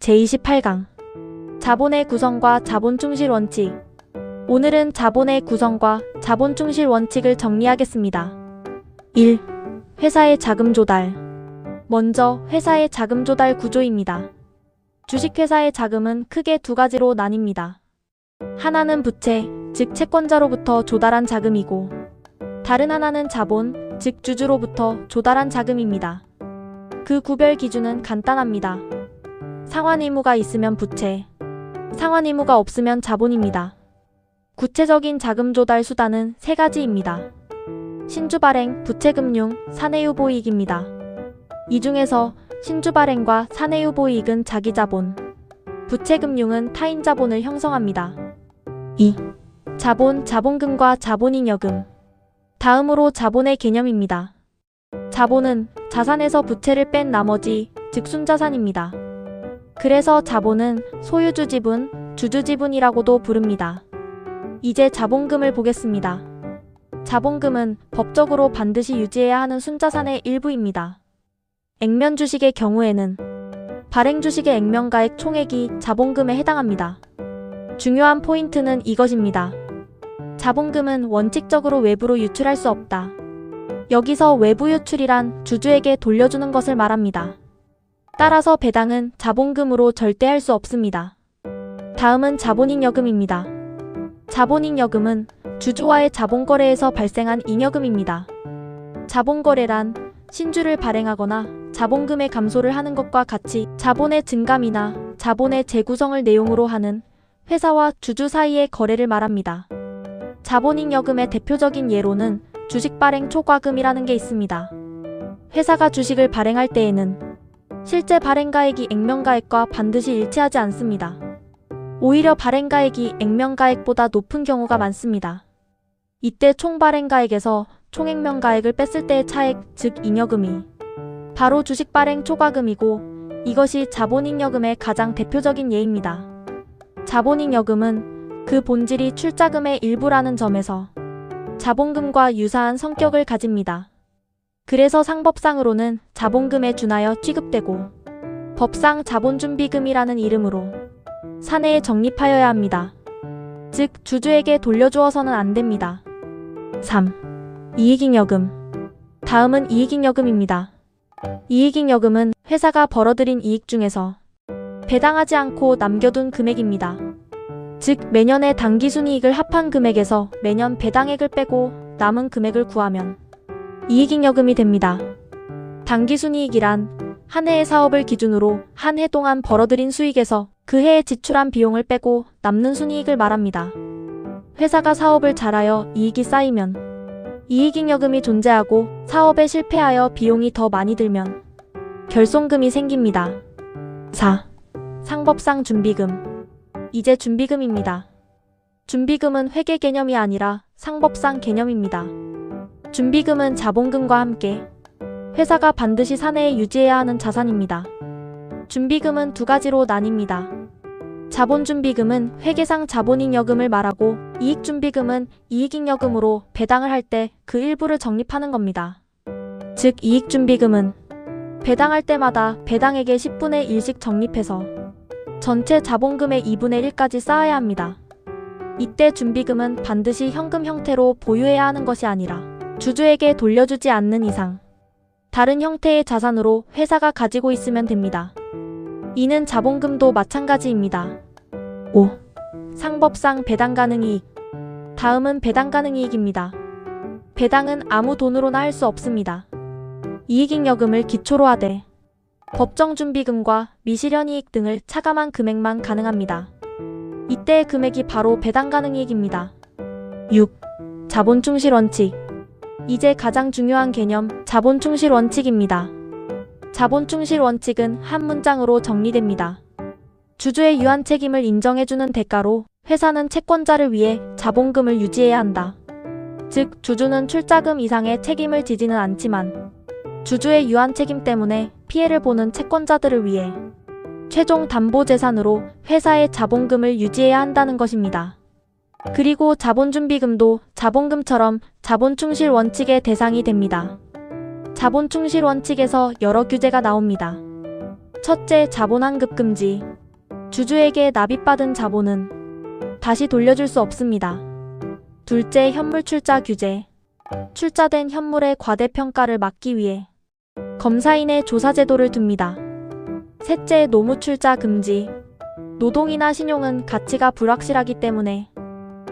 제28강 자본의 구성과 자본 충실 원칙. 오늘은 자본의 구성과 자본 충실 원칙을 정리하겠습니다. 1. 회사의 자금 조달. 먼저 회사의 자금 조달 구조입니다. 주식회사의 자금은 크게 두 가지로 나뉩니다. 하나는 부채, 즉 채권자로부터 조달한 자금이고, 다른 하나는 자본, 즉 주주로부터 조달한 자금입니다. 그 구별 기준은 간단합니다. 상환의무가 있으면 부채, 상환의무가 없으면 자본입니다. 구체적인 자금 조달 수단은 세 가지입니다. 신주발행, 부채금융, 사내유보이익입니다. 이 중에서 신주발행과 사내유보이익은 자기자본, 부채금융은 타인자본을 형성합니다. 2. 자본, 자본금과 자본잉여금. 다음으로 자본의 개념입니다. 자본은 자산에서 부채를 뺀 나머지, 즉 순자산입니다. 그래서 자본은 소유주 지분, 주주 지분이라고도 부릅니다. 이제 자본금을 보겠습니다. 자본금은 법적으로 반드시 유지해야 하는 순자산의 일부입니다. 액면 주식의 경우에는 발행 주식의 액면가액 총액이 자본금에 해당합니다. 중요한 포인트는 이것입니다. 자본금은 원칙적으로 외부로 유출할 수 없다. 여기서 외부 유출이란 주주에게 돌려주는 것을 말합니다. 따라서 배당은 자본금으로 절대 할 수 없습니다. 다음은 자본잉여금입니다. 자본잉여금은 주주와의 자본거래에서 발생한 잉여금입니다. 자본거래란 신주를 발행하거나 자본금의 감소를 하는 것과 같이 자본의 증감이나 자본의 재구성을 내용으로 하는 회사와 주주 사이의 거래를 말합니다. 자본잉여금의 대표적인 예로는 주식 발행 초과금이라는 게 있습니다. 회사가 주식을 발행할 때에는 실제 발행가액이 액면가액과 반드시 일치하지 않습니다. 오히려 발행가액이 액면가액보다 높은 경우가 많습니다. 이때 총 발행가액에서 총액면가액을 뺐을 때의 차액, 즉 잉여금이 바로 주식 발행 초과금이고, 이것이 자본잉여금의 가장 대표적인 예입니다. 자본잉여금은 그 본질이 출자금의 일부라는 점에서 자본금과 유사한 성격을 가집니다. 그래서 상법상으로는 자본금에 준하여 취급되고, 법상 자본준비금이라는 이름으로 사내에 적립하여야 합니다. 즉 주주에게 돌려주어서는 안 됩니다. 3. 이익잉여금. 다음은 이익잉여금입니다. 이익잉여금은 회사가 벌어들인 이익 중에서 배당하지 않고 남겨둔 금액입니다. 즉 매년의 당기순이익을 합한 금액에서 매년 배당액을 빼고 남은 금액을 구하면 이익잉여금이 됩니다. 당기순이익이란 한 해의 사업을 기준으로 한 해 동안 벌어들인 수익에서 그 해에 지출한 비용을 빼고 남는 순이익을 말합니다. 회사가 사업을 잘하여 이익이 쌓이면 이익잉여금이 존재하고, 사업에 실패하여 비용이 더 많이 들면 결손금이 생깁니다. 4. 상법상 준비금. 이제 준비금입니다. 준비금은 회계 개념이 아니라 상법상 개념입니다. 준비금은 자본금과 함께 회사가 반드시 사내에 유지해야 하는 자산입니다. 준비금은 두 가지로 나뉩니다. 자본준비금은 회계상 자본잉여금을 말하고, 이익준비금은 이익잉여금으로 배당을 할 때 그 일부를 적립하는 겁니다. 즉 이익준비금은 배당할 때마다 배당액의 10분의 1씩 적립해서 전체 자본금의 2분의 1까지 쌓아야 합니다. 이때 준비금은 반드시 현금 형태로 보유해야 하는 것이 아니라 주주에게 돌려주지 않는 이상 다른 형태의 자산으로 회사가 가지고 있으면 됩니다. 이는 자본금도 마찬가지입니다. 5. 상법상 배당가능이익. 다음은 배당가능이익입니다. 배당은 아무 돈으로나 할 수 없습니다. 이익잉여금을 기초로 하되 법정준비금과 미실현이익 등을 차감한 금액만 가능합니다. 이때의 금액이 바로 배당가능이익입니다. 6. 자본충실원칙. 이제 가장 중요한 개념, 자본충실원칙입니다. 자본충실원칙은 한 문장으로 정리됩니다. 주주의 유한 책임을 인정해주는 대가로 회사는 채권자를 위해 자본금을 유지해야 한다. 즉 주주는 출자금 이상의 책임을 지지는 않지만 주주의 유한 책임 때문에 피해를 보는 채권자들을 위해 최종 담보재산으로 회사의 자본금을 유지해야 한다는 것입니다. 그리고 자본준비금도 자본금처럼 자본충실 원칙의 대상이 됩니다. 자본충실 원칙에서 여러 규제가 나옵니다. 첫째, 자본 환급 금지. 주주에게 납입받은 자본은 다시 돌려줄 수 없습니다. 둘째, 현물 출자 규제. 출자된 현물의 과대평가를 막기 위해 검사인의 조사 제도를 둡니다. 셋째, 노무 출자 금지. 노동이나 신용은 가치가 불확실하기 때문에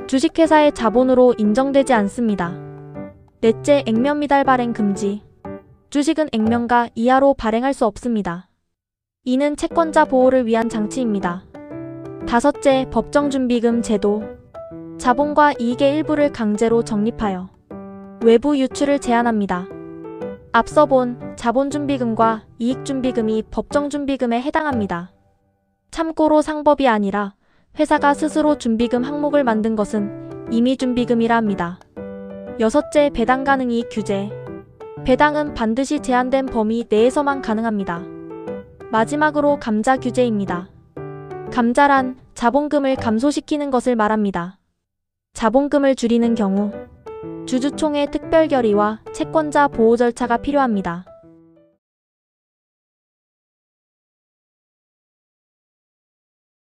주식회사의 자본으로 인정되지 않습니다. 넷째, 액면 미달 발행 금지. 주식은 액면가 이하로 발행할 수 없습니다. 이는 채권자 보호를 위한 장치입니다. 다섯째, 법정준비금 제도. 자본과 이익의 일부를 강제로 적립하여 외부 유출을 제한합니다. 앞서 본 자본준비금과 이익준비금이 법정준비금에 해당합니다. 참고로 상법이 아니라 회사가 스스로 준비금 항목을 만든 것은 임의준비금이라 합니다. 여섯째, 배당 가능 이익 규제. 배당은 반드시 제한된 범위 내에서만 가능합니다. 마지막으로 감자 규제입니다. 감자란 자본금을 감소시키는 것을 말합니다. 자본금을 줄이는 경우 주주총회 특별 결의와 채권자 보호 절차가 필요합니다.